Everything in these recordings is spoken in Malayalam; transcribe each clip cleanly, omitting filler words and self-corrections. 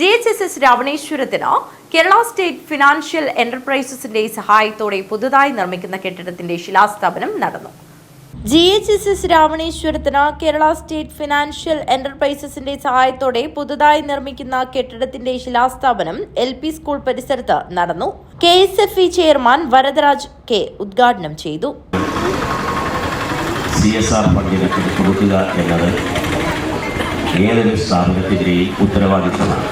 GHSS രാവണേശ്വരത്തിന് കേരള സ്റ്റേറ്റ് ഫിനാൻഷ്യൽ എന്റർപ്രൈസസിന്റെ സഹായത്തോടെ പുതുതായി നിർമ്മിക്കുന്ന കെട്ടിടത്തിന്റെ ശിലാസ്ഥാപനം നടന്നു. GHSS രാവണേശ്വരത്തിന് കേരള സ്റ്റേറ്റ് ഫിനാൻഷ്യൽ എന്റർപ്രൈസസിന്റെ സഹായത്തോടെ പുതുതായി നിർമ്മിക്കുന്ന കെട്ടിടത്തിന്റെ ശിലാസ്ഥാപനം LP സ്കൂൾ പരിസരത്ത് നടന്നു. KSFE ചെയർമാൻ വരദരാജ് K ഉദ്ഘാടനം ചെയ്തു. CSR ഫണ്ടിന് കൊടുക്കുക എന്നത് ഏതൊരു സ്ഥാപനത്തിൻ്റെയും ഉത്തരവാദിത്തമാണ്.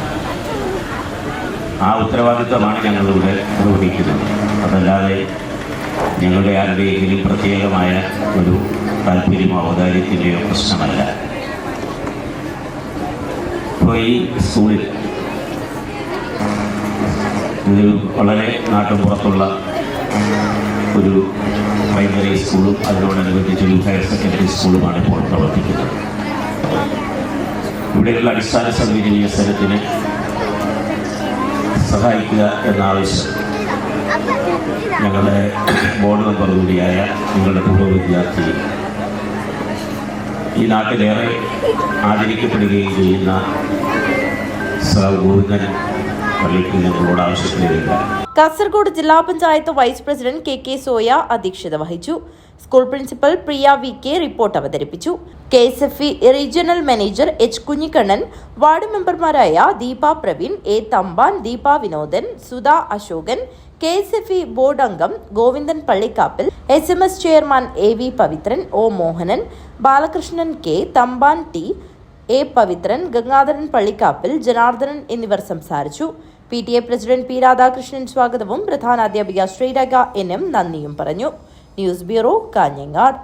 ആ ഉത്തരവാദിത്തമാണ് ഞങ്ങളിവിടെ നിർവഹിക്കുന്നത്. അതല്ലാതെ ഞങ്ങളുടെ ആരുടെയെങ്കിലും പ്രത്യേകമായ ഒരു താല്പര്യമോ ഔദാര്യത്തിൻ്റെയോ പ്രശ്നമല്ല. ഇപ്പോൾ ഈ സ്കൂളിൽ ഇത് വളരെ നാട്ടുപുറത്തുള്ള ഒരു പ്രൈമറി സ്കൂളും അതിനോടനുബന്ധിച്ചൊരു ഹയർ സെക്കൻഡറി സ്കൂളുമാണ് ഇപ്പോൾ പ്രവർത്തിക്കുന്നത്. ഇവിടെയുള്ള അടിസ്ഥാന സൗകര്യ വികസനത്തിന് സഹായിക്കുക എന്ന ആവശ്യം ഞങ്ങളുടെ ബോർഡ് മെമ്പർ കൂടിയായ നിങ്ങളുടെ പൂർവ്വ വിദ്യാർത്ഥി ഈ നാട്ടിലേറെ ആദരിക്കപ്പെടുകയും ചെയ്യുന്ന ഗോവിന്ദൻ പള്ളിക്ക് ഞങ്ങളോട് ആവശ്യപ്പെടുകയില്ല. കാസർഗോഡ് ജില്ലാ panchayat vice president KK Soya അധ്യക്ഷത വഹിച്ചു. School principal Priya VK report അവതരിപ്പിച്ചു. KSFE regional manager H Kunhikannan, ward മെമ്പർമാരായ Deepa Praveen, A Thampan, Deepa Vinodan, Sudha Ashokan, KSFE board അംഗം Govindan Pallikkappil, SMS chairman AV Pavithran, O Mohanan, Balakrishnan K, Thampan T, A Pavithran, Gangadharan Pallikkappil, Janardhanan എന്നിവർ സംസാരിച്ചു. PTA പ്രസിഡന്റ് P രാധാകൃഷ്ണൻ സ്വാഗതവും പ്രധാനാധ്യാപിക ശ്രീരേഖ NM നന്ദിയും പറഞ്ഞു. News bureau, Kanhangad.